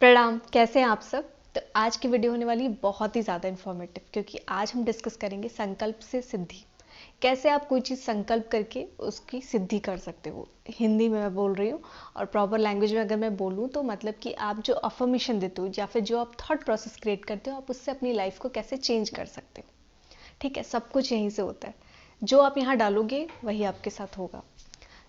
प्रणाम, कैसे हैं आप सब। तो आज की वीडियो होने वाली है बहुत ही ज़्यादा इन्फॉर्मेटिव, क्योंकि आज हम डिस्कस करेंगे संकल्प से सिद्धि। कैसे आप कोई चीज़ संकल्प करके उसकी सिद्धि कर सकते हो। हिंदी में मैं बोल रही हूँ, और प्रॉपर लैंग्वेज में अगर मैं बोलूँ तो मतलब कि आप जो अफर्मेशन देते हो या फिर जो आप थॉट प्रोसेस क्रिएट करते हो, आप उससे अपनी लाइफ को कैसे चेंज कर सकते हो। ठीक है, सब कुछ यहीं से होता है। जो आप यहाँ डालोगे वही आपके साथ होगा।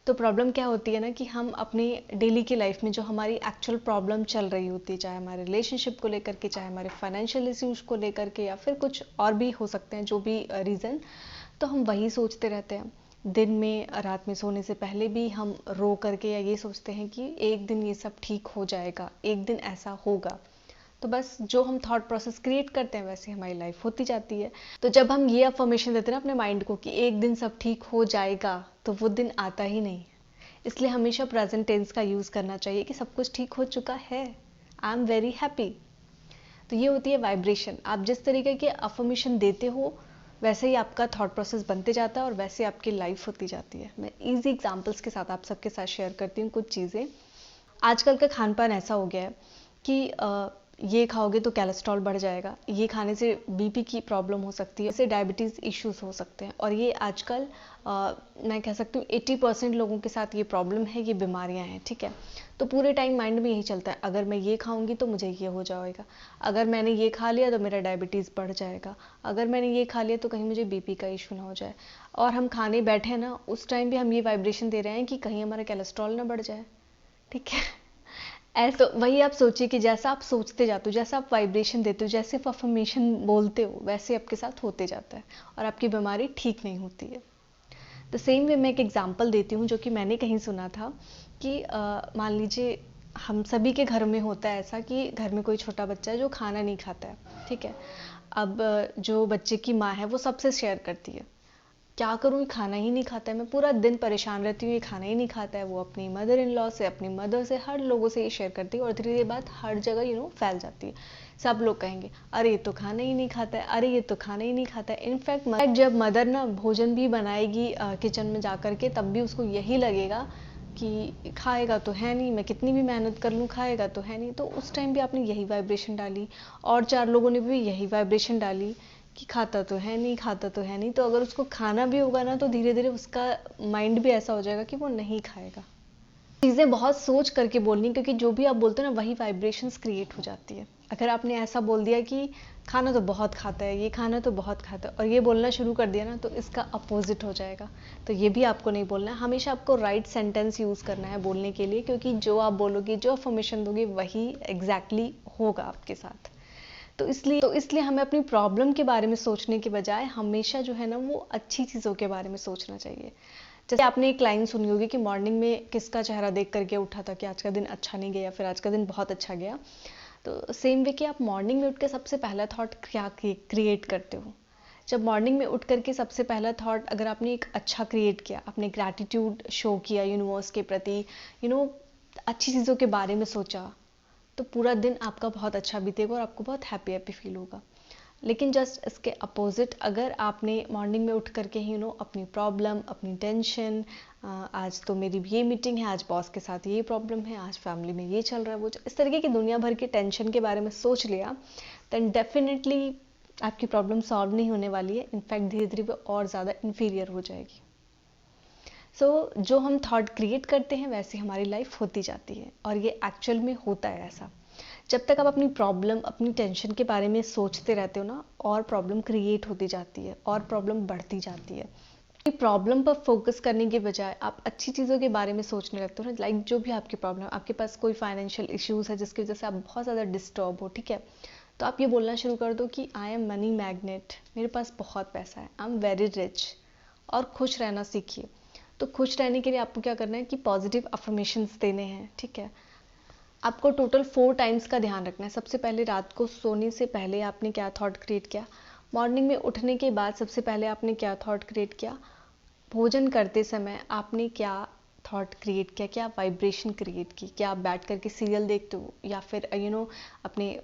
तो प्रॉब्लम क्या होती है ना, कि हम अपनी डेली की लाइफ में जो हमारी एक्चुअल प्रॉब्लम चल रही होती है, चाहे हमारे रिलेशनशिप को लेकर के, चाहे हमारे फाइनेंशियल इश्यूज को लेकर के, या फिर कुछ और भी हो सकते हैं जो भी रीज़न, तो हम वही सोचते रहते हैं। दिन में, रात में सोने से पहले भी हम रो करके या ये सोचते हैं कि एक दिन ये सब ठीक हो जाएगा, एक दिन ऐसा होगा। तो बस जो हम थॉट प्रोसेस क्रिएट करते हैं वैसे हमारी लाइफ होती जाती है। तो जब हम ये अफर्मेशन देते हैं ना अपने माइंड को कि एक दिन सब ठीक हो जाएगा, तो वो दिन आता ही नहीं। इसलिए हमेशा प्रेजेंट टेंस का यूज़ करना चाहिए कि सब कुछ ठीक हो चुका है, आई एम वेरी हैप्पी। तो ये होती है वाइब्रेशन। आप जिस तरीके के अफर्मेशन देते हो वैसे ही आपका थॉट प्रोसेस बनते जाता है और वैसे आपकी लाइफ होती जाती है। मैं इजी एग्जांपल्स के साथ आप सबके साथ शेयर करती हूँ कुछ चीज़ें। आजकल का खान पान ऐसा हो गया है कि ये खाओगे तो कोलेस्ट्रॉल बढ़ जाएगा, ये खाने से बीपी की प्रॉब्लम हो सकती है, इससे डायबिटीज़ इश्यूज हो सकते हैं। और ये आजकल मैं कह सकती हूँ 80% लोगों के साथ ये प्रॉब्लम है, ये बीमारियां हैं। ठीक है, तो पूरे टाइम माइंड में यही चलता है, अगर मैं ये खाऊंगी तो मुझे ये हो जाएगा, अगर मैंने ये खा लिया तो मेरा डायबिटीज़ बढ़ जाएगा, अगर मैंने ये खा लिया तो कहीं मुझे बीपी का इशू ना हो जाए। और हम खाने बैठे ना, उस टाइम भी हम ये वाइब्रेशन दे रहे हैं कि कहीं हमारा कोलेस्ट्रॉल ना बढ़ जाए। ठीक है, ऐसा वही आप सोचिए कि जैसा आप सोचते जाते हो, जैसा आप वाइब्रेशन देते हो, जैसे आप अफर्मेशन बोलते हो, वैसे आपके साथ होते जाता है और आपकी बीमारी ठीक नहीं होती है। द सेम वे मैं एक एग्जांपल देती हूँ जो कि मैंने कहीं सुना था कि मान लीजिए हम सभी के घर में होता है ऐसा कि घर में कोई छोटा बच्चा है जो खाना नहीं खाता है। ठीक है, अब जो बच्चे की माँ है वो सबसे शेयर करती है, क्या करूँ, ये खाना ही नहीं खाता है, मैं पूरा दिन परेशान रहती हूँ, ये खाना ही नहीं खाता है। वो अपनी मदर इन लॉ से, अपनी मदर से, हर लोगों से ये शेयर करती है और धीरे धीरे बात हर जगह फैल जाती है। सब लोग कहेंगे अरे ये तो खाना ही नहीं खाता है, अरे ये तो खाना ही नहीं खाता है। इनफैक्ट जब मदर ना भोजन भी बनाएगी किचन में जा कर के, तब भी उसको यही लगेगा कि खाएगा तो है नहीं, मैं कितनी भी मेहनत कर लूँ खाएगा तो है नहीं। तो उस टाइम भी आपने यही वाइब्रेशन डाली और चार लोगों ने भी यही वाइब्रेशन डाली कि खाता तो है नहीं, खाता तो है नहीं। तो अगर उसको खाना भी होगा ना, तो धीरे धीरे उसका माइंड भी ऐसा हो जाएगा कि वो नहीं खाएगा। चीज़ें बहुत सोच करके बोलनी, क्योंकि जो भी आप बोलते हो ना वही वाइब्रेशंस क्रिएट हो जाती है। अगर आपने ऐसा बोल दिया कि खाना तो बहुत खाता है, ये खाना तो बहुत खाता है, और ये बोलना शुरू कर दिया ना, तो इसका अपोजिट हो जाएगा। तो ये भी आपको नहीं बोलना है। हमेशा आपको राइट सेंटेंस यूज़ करना है बोलने के लिए, क्योंकि जो आप बोलोगे, जो अफर्मेशन दोगे, वही एग्जैक्टली होगा आपके साथ। तो इसलिए हमें अपनी प्रॉब्लम के बारे में सोचने के बजाय हमेशा जो है ना, वो अच्छी चीज़ों के बारे में सोचना चाहिए। जैसे आपने एक लाइन सुनी होगी कि मॉर्निंग में किसका चेहरा देख करके उठा था कि आज का दिन अच्छा नहीं गया, फिर आज का दिन बहुत अच्छा गया। तो सेम वे कि आप मॉर्निंग में उठ के सबसे पहला थॉट क्या क्रिएट करते हो। जब मॉर्निंग में उठ करके सबसे पहला थॉट अगर आपने एक अच्छा क्रिएट किया, आपने ग्रैटिट्यूड शो किया यूनिवर्स के प्रति, अच्छी चीज़ों के बारे में सोचा, तो पूरा दिन आपका बहुत अच्छा बीतेगा और आपको बहुत हैप्पी हैप्पी फील होगा। लेकिन जस्ट इसके अपोजिट, अगर आपने मॉर्निंग में उठ करके ही अपनी प्रॉब्लम, अपनी टेंशन, आज तो मेरी ये मीटिंग है, आज बॉस के साथ ये प्रॉब्लम है, आज फैमिली में ये चल रहा है, वो इस तरीके की दुनिया भर के टेंशन के बारे में सोच लिया, देन डेफिनेटली आपकी प्रॉब्लम सॉल्व नहीं होने वाली है। इनफैक्ट धीरे धीरे वो और ज़्यादा इन्फीरियर हो जाएगी। जो हम थॉट क्रिएट करते हैं वैसे हमारी लाइफ होती जाती है, और ये एक्चुअल में होता है ऐसा। जब तक आप अपनी प्रॉब्लम, अपनी टेंशन के बारे में सोचते रहते हो ना, और प्रॉब्लम क्रिएट होती जाती है और प्रॉब्लम बढ़ती जाती है। प्रॉब्लम पर फोकस करने के बजाय आप अच्छी चीज़ों के बारे में सोचने लगते हो ना, लाइक जो भी आपकी प्रॉब्लम, आपके पास कोई फाइनेंशियल इश्यूज है जिसकी वजह से आप बहुत ज़्यादा डिस्टर्ब हो। ठीक है, तो आप ये बोलना शुरू कर दो कि आई एम मनी मैग्नेट, मेरे पास बहुत पैसा है, आई एम वेरी रिच। और खुश रहना सीखिए। तो खुश रहने के लिए आपको क्या करना है कि पॉजिटिव अफर्मेशंस देने हैं। ठीक है, आपको टोटल 4 टाइम्स का ध्यान रखना है। सबसे पहले रात को सोने से पहले आपने क्या थॉट क्रिएट किया, मॉर्निंग में उठने के बाद सबसे पहले आपने क्या थॉट क्रिएट किया, भोजन करते समय आपने क्या थॉट क्रिएट किया, क्या वाइब्रेशन क्रिएट की, क्या आप बैठ करके सीरियल देखते हो, या फिर अपने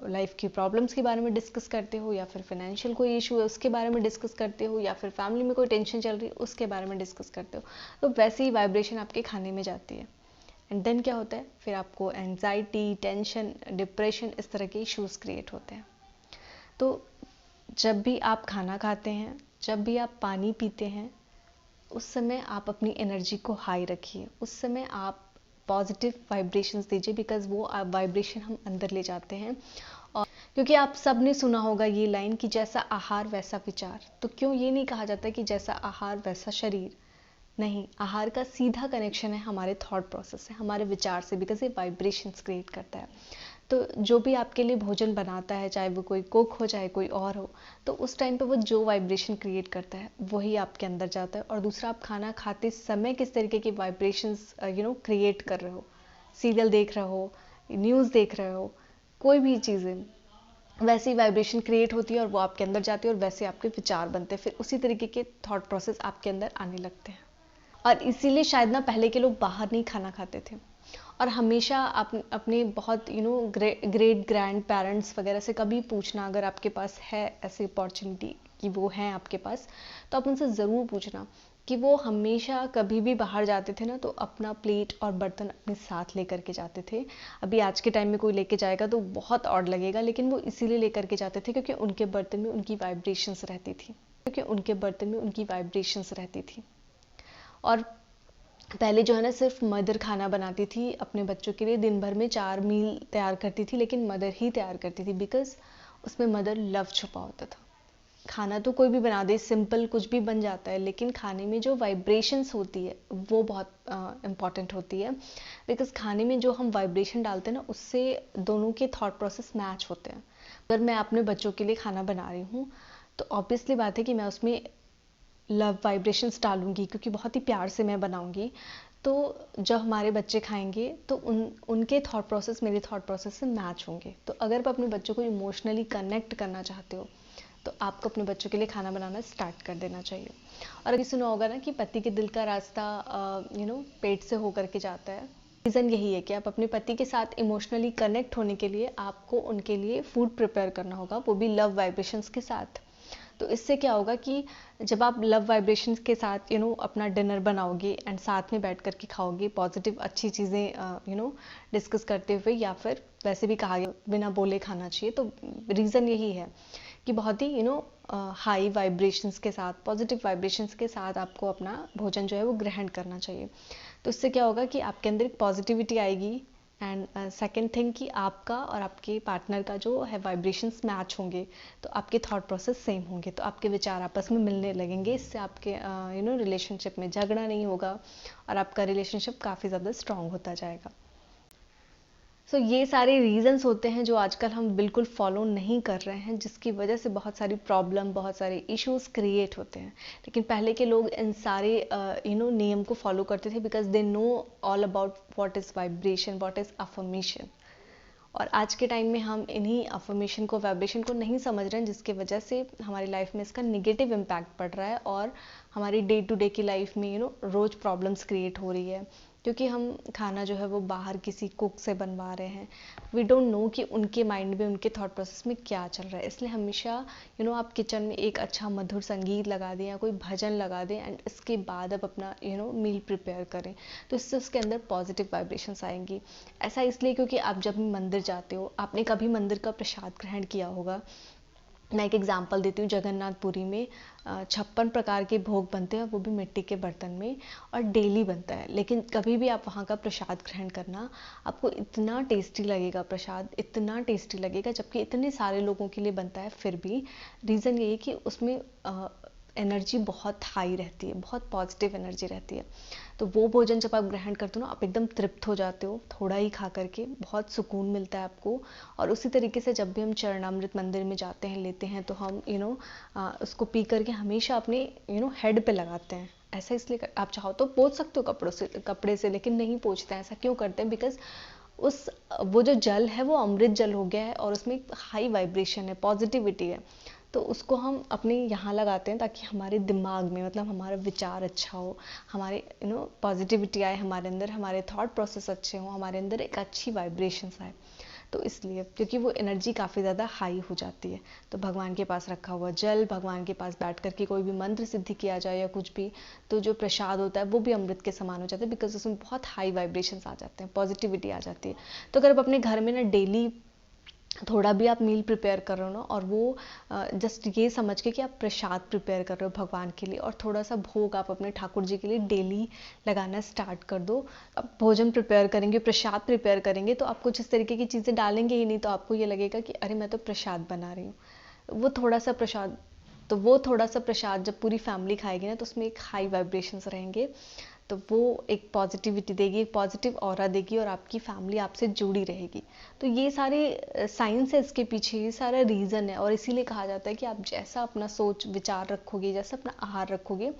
लाइफ की प्रॉब्लम्स के बारे में डिस्कस करते हो, या फिर फाइनेंशियल कोई इशू है उसके बारे में डिस्कस करते हो, या फिर फैमिली में कोई टेंशन चल रही है उसके बारे में डिस्कस करते हो। तो वैसे ही वाइब्रेशन आपके खाने में जाती है। एंड देन क्या होता है, फिर आपको एंजाइटी, टेंशन, डिप्रेशन, इस तरह के इश्यूज क्रिएट होते हैं। तो जब भी आप खाना खाते हैं, जब भी आप पानी पीते हैं, उस समय आप अपनी एनर्जी को हाई रखिए, उस समय आप पॉजिटिव वाइब्रेशंस दीजिए, बिकॉज वो वाइब्रेशन हम अंदर ले जाते हैं। और क्योंकि आप सब ने सुना होगा ये लाइन कि जैसा आहार वैसा विचार, तो क्यों ये नहीं कहा जाता कि जैसा आहार वैसा शरीर? नहीं, आहार का सीधा कनेक्शन है हमारे थॉट प्रोसेस से, हमारे विचार से, बिकॉज ये वाइब्रेशंस क्रिएट करता है। तो जो भी आपके लिए भोजन बनाता है, चाहे वो कोई कुक हो चाहे कोई और हो, तो उस टाइम पे वो जो वाइब्रेशन क्रिएट करता है वही आपके अंदर जाता है। और दूसरा, आप खाना खाते समय किस तरीके की वाइब्रेशंस क्रिएट कर रहे हो, सीरियल देख रहे हो, न्यूज़ देख रहे हो, कोई भी चीज़ें, वैसी वाइब्रेशन क्रिएट होती है और वो आपके अंदर जाती है और वैसे आपके विचार बनते हैं, फिर उसी तरीके के थॉट प्रोसेस आपके अंदर आने लगते हैं। और इसीलिए शायद ना पहले के लोग बाहर नहीं खाना खाते थे, और हमेशा अपने बहुत ग्रेट ग्रैंड पेरेंट्स वगैरह से कभी पूछना, अगर आपके पास है ऐसी अपॉर्चुनिटी कि वो हैं आपके पास, तो आप उनसे ज़रूर पूछना कि वो हमेशा कभी भी बाहर जाते थे ना, तो अपना प्लेट और बर्तन अपने साथ लेकर के जाते थे। अभी आज के टाइम में कोई लेके जाएगा तो बहुत ऑड लगेगा, लेकिन वो इसीलिए लेकर के जाते थे क्योंकि उनके बर्तन में उनकी वाइब्रेशंस रहती थी, और पहले जो है ना, सिर्फ मदर खाना बनाती थी अपने बच्चों के लिए, दिन भर में 4 मील तैयार करती थी, लेकिन मदर ही तैयार करती थी, बिकॉज उसमें मदर लव छुपा होता था। खाना तो कोई भी बना दे, सिंपल कुछ भी बन जाता है, लेकिन खाने में जो वाइब्रेशंस होती है वो बहुत इम्पॉर्टेंट होती है, बिकॉज खाने में जो हम वाइब्रेशन डालते हैं ना, उससे दोनों के थॉट प्रोसेस मैच होते हैं। अगर मैं अपने बच्चों के लिए खाना बना रही हूँ तो ऑब्वियसली बात है कि मैं उसमें लव वाइब्रेशंस डालूंगी, क्योंकि बहुत ही प्यार से मैं बनाऊंगी। तो जब हमारे बच्चे खाएंगे तो उनके थॉट प्रोसेस मेरे थॉट प्रोसेस से मैच होंगे। तो अगर आप अपने बच्चों को इमोशनली कनेक्ट करना चाहते हो तो आपको अपने बच्चों के लिए खाना बनाना स्टार्ट कर देना चाहिए। और अभी सुना होगा ना कि पति के दिल का रास्ता पेट से होकर के जाता है। रीज़न यही है कि आप अपने पति के साथ इमोशनली कनेक्ट होने के लिए आपको उनके लिए फूड प्रिपेयर करना होगा, वो भी लव वाइब्रेशंस के साथ। तो इससे क्या होगा कि जब आप लव वाइब्रेशंस के साथ अपना डिनर बनाओगे एंड साथ में बैठ कर के खाओगे, पॉजिटिव अच्छी चीज़ें डिस्कस करते हुए, या फिर वैसे भी कहा गया बिना बोले खाना चाहिए, तो रीज़न यही है कि बहुत ही हाई वाइब्रेशंस के साथ, पॉजिटिव वाइब्रेशंस के साथ आपको अपना भोजन जो है वो ग्रहण करना चाहिए। तो इससे क्या होगा कि आपके अंदर एक पॉजिटिविटी आएगी, एंड सेकेंड थिंग कि आपका और आपके पार्टनर का जो है वाइब्रेशंस मैच होंगे, तो आपके थॉट प्रोसेस सेम होंगे, तो आपके विचार आपस में मिलने लगेंगे। इससे आपके रिलेशनशिप में झगड़ा नहीं होगा और आपका रिलेशनशिप काफ़ी ज़्यादा स्ट्रांग होता जाएगा। सो ये सारे रीजंस होते हैं जो आजकल हम बिल्कुल फॉलो नहीं कर रहे हैं, जिसकी वजह से बहुत सारी प्रॉब्लम, बहुत सारे इश्यूज क्रिएट होते हैं। लेकिन पहले के लोग इन सारे नियम को फॉलो करते थे, because they know all about what is vibration, what is affirmation. और आज के टाइम में हम इन्हीं अफर्मेशन को, वाइब्रेशन को नहीं समझ रहे हैं, जिसकी वजह से हमारी लाइफ में इसका निगेटिव इम्पैक्ट पड़ रहा है और हमारी डे टू डे की लाइफ में रोज़ प्रॉब्लम्स क्रिएट हो रही है, क्योंकि हम खाना जो है वो बाहर किसी कुक से बनवा रहे हैं। वी डोंट नो कि उनके माइंड में, उनके थॉट प्रोसेस में क्या चल रहा है। इसलिए हमेशा आप किचन में एक अच्छा मधुर संगीत लगा दें या कोई भजन लगा दें, एंड इसके बाद आप अपना मील प्रिपेयर करें, तो इससे उसके अंदर पॉजिटिव वाइब्रेशंस आएंगी। ऐसा इसलिए क्योंकि आप जब भी मंदिर जाते हो, आपने कभी मंदिर का प्रसाद ग्रहण किया होगा। मैं एक एग्जांपल देती हूँ, जगन्नाथपुरी में 56 प्रकार के भोग बनते हैं, वो भी मिट्टी के बर्तन में, और डेली बनता है। लेकिन कभी भी आप वहाँ का प्रसाद ग्रहण करना, आपको इतना टेस्टी लगेगा प्रसाद, इतना टेस्टी लगेगा, जबकि इतने सारे लोगों के लिए बनता है। फिर भी रीज़न ये है कि उसमें एनर्जी बहुत हाई रहती है, बहुत पॉजिटिव एनर्जी रहती है। तो वो भोजन जब आप ग्रहण करते हो ना, आप एकदम तृप्त हो जाते हो, थोड़ा ही खा करके बहुत सुकून मिलता है आपको। और उसी तरीके से जब भी हम चरणामृत मंदिर में जाते हैं, लेते हैं, तो हम उसको पी करके हमेशा अपने हेड पे लगाते हैं। ऐसा इसलिए आप चाहो तो पोंछ सकते हो कपड़े से, लेकिन नहीं पोंछते हैं। ऐसा क्यों करते हैं? बिकॉज वो जो जल है वो अमृत जल हो गया है, और उसमें हाई वाइब्रेशन है, पॉजिटिविटी है। तो उसको हम अपने यहाँ लगाते हैं ताकि हमारे दिमाग में, मतलब हमारा विचार अच्छा हो, हमारे पॉजिटिविटी आए हमारे अंदर, हमारे थॉट प्रोसेस अच्छे हों, हमारे अंदर एक अच्छी वाइब्रेशंस आए। तो इसलिए क्योंकि वो एनर्जी काफ़ी ज़्यादा हाई हो जाती है। तो भगवान के पास रखा हुआ जल, भगवान के पास बैठ करके कोई भी मंत्र सिद्धि किया जाए या कुछ भी, तो जो प्रसाद होता है वो भी अमृत के समान हो जाता है, बिकॉज उसमें बहुत हाई वाइब्रेशंस आ जाते हैं, पॉजिटिविटी आ जाती है। तो अगर आप अपने घर में ना डेली थोड़ा भी आप मील प्रिपेयर कर रहे हो ना, और वो जस्ट ये समझ के कि आप प्रसाद प्रिपेयर कर रहे हो भगवान के लिए, और थोड़ा सा भोग आप अपने ठाकुर जी के लिए डेली लगाना स्टार्ट कर दो। आप भोजन प्रिपेयर करेंगे, प्रसाद प्रिपेयर करेंगे, तो आप कुछ इस तरीके की चीज़ें डालेंगे ही नहीं, तो आपको ये लगेगा कि अरे मैं तो प्रसाद बना रही हूँ। वो थोड़ा सा प्रसाद जब पूरी फैमिली खाएगी ना, तो उसमें एक हाई वाइब्रेशंस रहेंगे, तो वो एक पॉजिटिविटी देगी, एक पॉजिटिव ऑरा देगी, और आपकी फैमिली आपसे जुड़ी रहेगी। तो ये सारे साइंस है इसके पीछे, ये सारा रीज़न है, और इसीलिए कहा जाता है कि आप जैसा अपना सोच विचार रखोगे, जैसा अपना आहार रखोगे,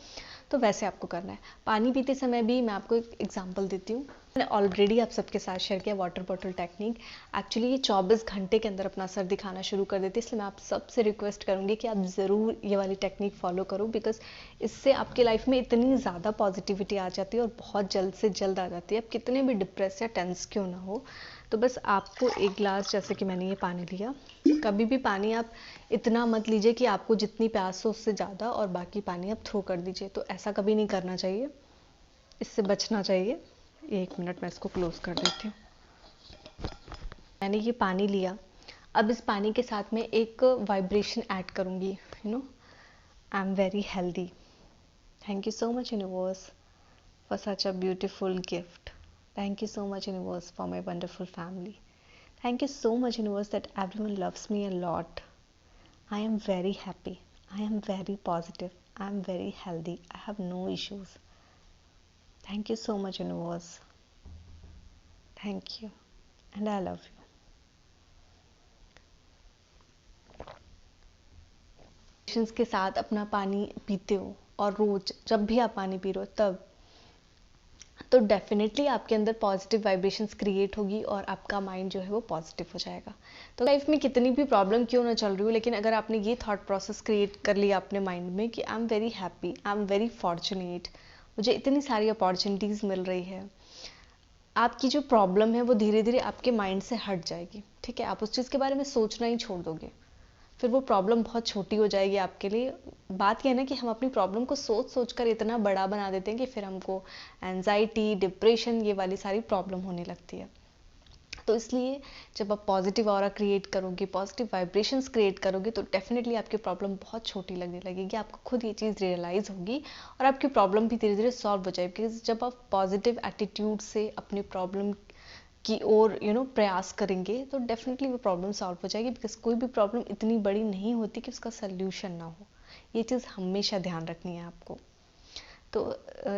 तो वैसे आपको करना है। पानी पीते समय भी मैं आपको एक एग्जांपल देती हूँ। मैंने ऑलरेडी आप सबके साथ शेयर किया वाटर बॉटल टेक्निक। एक्चुअली ये 24 घंटे के अंदर अपना असर दिखाना शुरू कर देती है, इसलिए मैं आप सबसे रिक्वेस्ट करूँगी कि आप ज़रूर ये वाली टेक्निक फॉलो करो, बिकॉज इससे आपके लाइफ में इतनी ज़्यादा पॉजिटिविटी आ जाती है, और बहुत जल्द से जल्द आ जाती है। आप कितने भी डिप्रेस या टेंस क्यों ना हो, तो बस आपको एक गिलास, जैसे कि मैंने ये पानी लिया, कभी भी पानी आप इतना मत लीजिए कि आपको जितनी प्यास हो उससे ज़्यादा, और बाकी पानी आप थ्रो कर दीजिए। तो ऐसा कभी नहीं करना चाहिए, इससे बचना चाहिए। 1 मिनट मैं इसको क्लोज कर देती हूँ। मैंने ये पानी लिया, अब इस पानी के साथ में एक वाइब्रेशन ऐड करूँगी, I am very healthy. Thank you so much universe for such a beautiful gift. Thank you so much universe for my wonderful family. Thank you so much universe that everyone loves me a lot. I am very happy. I am very positive. I am very healthy. I have no issues. Thank you so much universe. Thank you. And I love you. Patience के साथ अपना पानी पीते हो, और रोज जब भी आप पानी पी रहे हो तब, तो डेफिनेटली आपके अंदर पॉजिटिव वाइब्रेशंस क्रिएट होगी, और आपका माइंड जो है वो पॉजिटिव हो जाएगा। तो लाइफ में कितनी भी प्रॉब्लम क्यों ना चल रही हो, लेकिन अगर आपने ये थॉट प्रोसेस क्रिएट कर लिया अपने माइंड में कि I am very happy, I am very fortunate, मुझे इतनी सारी अपॉर्चुनिटीज़ मिल रही है, आपकी जो प्रॉब्लम है वो धीरे धीरे आपके माइंड से हट जाएगी। ठीक है, आप उस चीज़ के बारे में सोचना ही छोड़ दोगे, फिर वो प्रॉब्लम बहुत छोटी हो जाएगी आपके लिए। बात यह है ना कि हम अपनी प्रॉब्लम को सोच सोच कर इतना बड़ा बना देते हैं कि फिर हमको एंजाइटी, डिप्रेशन, ये वाली सारी प्रॉब्लम होने लगती है। तो इसलिए जब आप पॉजिटिव ऑरा क्रिएट करोगे, पॉजिटिव वाइब्रेशंस क्रिएट करोगे, तो डेफिनेटली आपकी प्रॉब्लम बहुत छोटी लगने लगेगी, आपको खुद ये चीज़ रियलाइज़ होगी, और आपकी प्रॉब्लम भी धीरे धीरे सॉल्व हो जाएगी। बिकॉज जब आप पॉजिटिव एटीट्यूड से अपनी प्रॉब्लम की ओर प्रयास करेंगे, तो डेफिनेटली वो प्रॉब्लम सॉल्व हो जाएगी। बिकॉज कोई भी प्रॉब्लम इतनी बड़ी नहीं होती कि उसका सल्यूशन ना हो, ये चीज़ हमेशा ध्यान रखनी है आपको। तो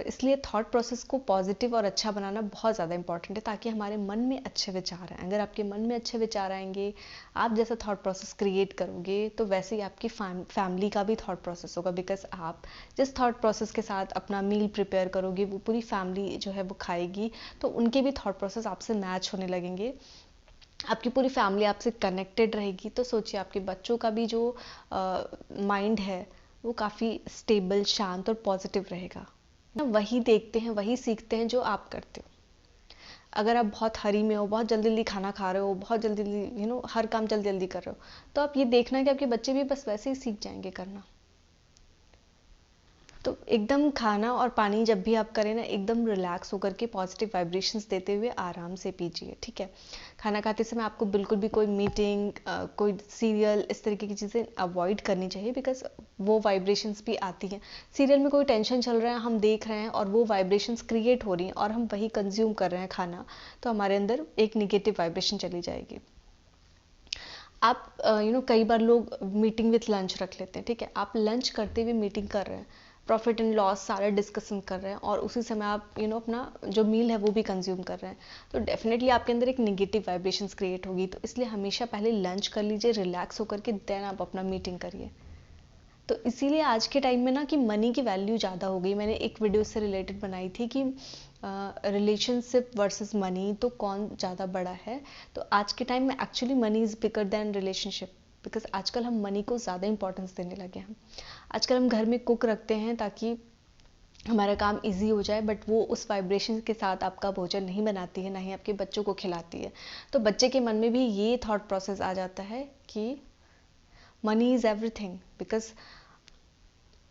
इसलिए थॉट प्रोसेस को पॉजिटिव और अच्छा बनाना बहुत ज़्यादा इंपॉर्टेंट है, ताकि हमारे मन में अच्छे विचार आएँ। अगर आपके मन में अच्छे विचार आएंगे, आप जैसा थॉट प्रोसेस क्रिएट करोगे, तो वैसे ही आपकी फैमिली का भी थॉट प्रोसेस होगा। बिकॉज आप जिस थॉट प्रोसेस के साथ अपना मील प्रिपेयर करोगे, वो पूरी फैमिली जो है वो खाएगी, तो उनके भी थॉट प्रोसेस आपसे मैच होने लगेंगे, आपकी पूरी फैमिली आपसे कनेक्टेड रहेगी। तो सोचिए, आपके बच्चों का भी जो माइंड है वो काफ़ी स्टेबल, शांत और पॉजिटिव रहेगा। वही देखते हैं, वही सीखते हैं जो आप करते हो। अगर आप बहुत हरी में हो, बहुत जल्दी जल्दी खाना खा रहे हो, बहुत जल्दी जल्दी हर काम जल्दी जल्दी कर रहे हो, तो आप ये देखना कि आपके बच्चे भी बस वैसे ही सीख जाएंगे करना। तो एकदम खाना और पानी जब भी आप करें ना, एकदम रिलैक्स होकर के पॉजिटिव वाइब्रेशंस देते हुए आराम से पीजिए। ठीक है, खाना खाते समय आपको बिल्कुल भी कोई मीटिंग, कोई सीरियल, इस तरीके की चीज़ें अवॉइड करनी चाहिए, बिकॉज वो वाइब्रेशंस भी आती हैं। सीरियल में कोई टेंशन चल रहा है, हम देख रहे हैं, और वो वाइब्रेशंस क्रिएट हो रही हैं, और हम वही कंज्यूम कर रहे हैं खाना, तो हमारे अंदर एक निगेटिव वाइब्रेशन चली जाएगी। आप कई बार लोग मीटिंग विथ लंच रख लेते हैं। ठीक है, आप लंच करते हुए मीटिंग कर रहे हैं, प्रॉफिट एंड लॉस सारा डिस्कशन कर रहे हैं, और उसी समय आप अपना जो मील है वो भी कंज्यूम कर रहे हैं, तो डेफिनेटली आपके अंदर एक नेगेटिव वाइब्रेशंस क्रिएट होगी। तो इसलिए हमेशा पहले लंच कर लीजिए रिलैक्स होकर के, देन आप अपना मीटिंग करिए। तो इसीलिए आज के टाइम में ना कि मनी की वैल्यू ज़्यादा हो गई। मैंने एक वीडियो से रिलेटेड बनाई थी कि रिलेशनशिप वर्सेस मनी, तो कौन ज़्यादा बड़ा है। तो आज के टाइम में actually money is bigger than relationship, because आजकल हम मनी को ज़्यादा इंपॉर्टेंस देने लगे हैं। आजकल हम घर में कुक रखते हैं ताकि हमारा काम इजी हो जाए, बट वो उस वाइब्रेशन के साथ आपका भोजन नहीं बनाती है, ना ही आपके बच्चों को खिलाती है। तो बच्चे के मन में भी ये थॉट प्रोसेस आ जाता है कि मनी इज़ एवरीथिंग, बिकॉज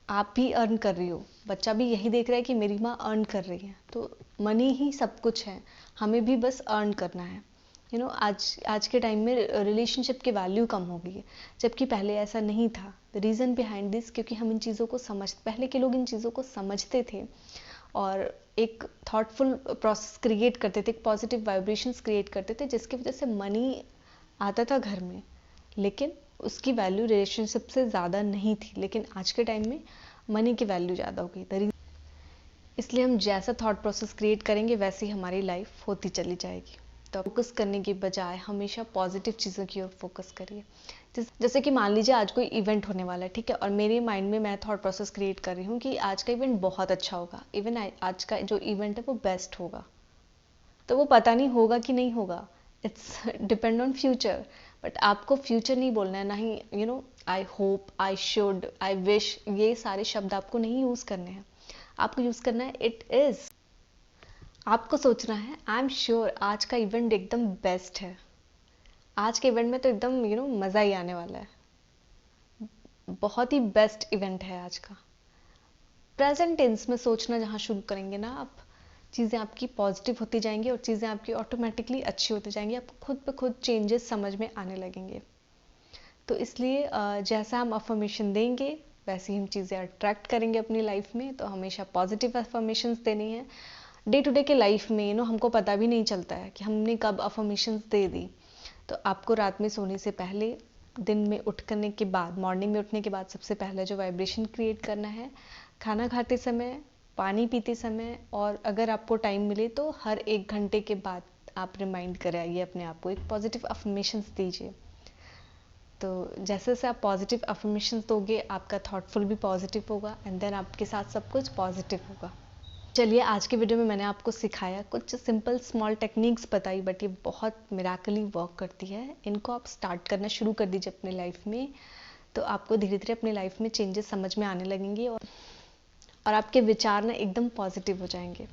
आप भी अर्न कर रही हो, बच्चा भी यही देख रहा है कि मेरी माँ अर्न कर रही है, तो मनी ही सब कुछ है, हमें भी बस अर्न करना है। आज के टाइम में रिलेशनशिप की वैल्यू कम हो गई है, जबकि पहले ऐसा नहीं था। द रीज़न बिहाइंड दिस, क्योंकि हम इन चीज़ों को पहले के लोग इन चीज़ों को समझते थे और एक थॉटफुल प्रोसेस क्रिएट करते थे, एक पॉजिटिव वाइब्रेशंस क्रिएट करते थे, जिसकी वजह से मनी आता था घर में, लेकिन उसकी वैल्यू रिलेशनशिप से ज़्यादा नहीं थी। लेकिन आज के टाइम में मनी की वैल्यू ज़्यादा हो गई। इसलिए हम जैसा थॉट प्रोसेस क्रिएट करेंगे वैसी हमारी लाइफ होती चली जाएगी। तो फोकस करने के बजाय हमेशा पॉजिटिव चीज़ों की ओर फोकस करिए। जैसे कि मान लीजिए आज कोई इवेंट होने वाला है, ठीक है, और मेरे माइंड में मैं थॉट प्रोसेस क्रिएट कर रही हूँ कि आज का इवेंट बहुत अच्छा होगा, इवन आज का जो इवेंट है वो बेस्ट होगा। तो वो पता नहीं होगा कि नहीं होगा, it's depend on future. But आपको फ्यूचर नहीं बोलना है, ना ही I hope, I should, I wish, ये सारे शब्द आपको नहीं यूज़ करने हैं। आपको यूज़ करना है इट इज़। आपको सोचना है आई एम श्योर आज का इवेंट एकदम बेस्ट है, आज के इवेंट में तो एकदम मज़ा ही आने वाला है, बहुत ही बेस्ट इवेंट है आज का। प्रेजेंट टेंस में सोचना जहाँ शुरू करेंगे ना आप, चीज़ें आपकी पॉजिटिव होती जाएंगी और चीज़ें आपकी ऑटोमेटिकली अच्छी होती जाएंगी, आपको खुद पे खुद चेंजेस समझ में आने लगेंगे। तो इसलिए जैसा हम अफर्मेशन देंगे वैसे ही हम चीज़ें अट्रैक्ट करेंगे अपनी लाइफ में। तो हमेशा पॉजिटिव अफर्मेशंस देनी है। डे टू डे के लाइफ में हमको पता भी नहीं चलता है कि हमने कब अफर्मेशंस दे दी। तो आपको रात में सोने से पहले, दिन में उठ करने के बाद, मॉर्निंग में उठने के बाद सबसे पहले जो वाइब्रेशन क्रिएट करना है, खाना खाते समय, पानी पीते समय, और अगर आपको टाइम मिले तो हर 1 घंटे के बाद आप रिमाइंड कराइए अपने आप को, एक पॉजिटिव अफर्मेशंस दीजिए। तो जैसे जैसे आप पॉजिटिव अफर्मेशंस दोगे आपका थॉटफुल भी पॉजिटिव होगा, एंड देन आपके साथ सब कुछ पॉजिटिव होगा। चलिए, आज के वीडियो में मैंने आपको सिखाया, कुछ सिंपल स्मॉल टेक्निक्स बताई, बट ये बहुत मिराकली वर्क करती है। इनको आप स्टार्ट करना शुरू कर दीजिए अपने लाइफ में, तो आपको धीरे धीरे अपने लाइफ में चेंजेस समझ में आने लगेंगे और आपके विचार ना एकदम पॉजिटिव हो जाएंगे।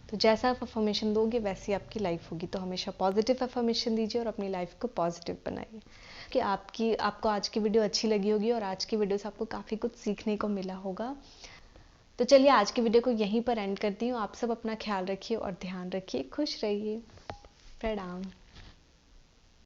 तो जैसा आप अफर्मेशन दोगे वैसी आपकी लाइफ होगी। तो हमेशा पॉजिटिव अफर्मेशन दीजिए और अपनी लाइफ को पॉजिटिव बनाइए। कि आपको आज की वीडियो अच्छी लगी होगी और आज की वीडियो से आपको काफ़ी कुछ सीखने को मिला होगा। तो चलिए, आज की वीडियो को यहीं पर एंड करती हूँ। आप सब अपना ख्याल रखिए और ध्यान रखिए, खुश रहिए। प्रणाम।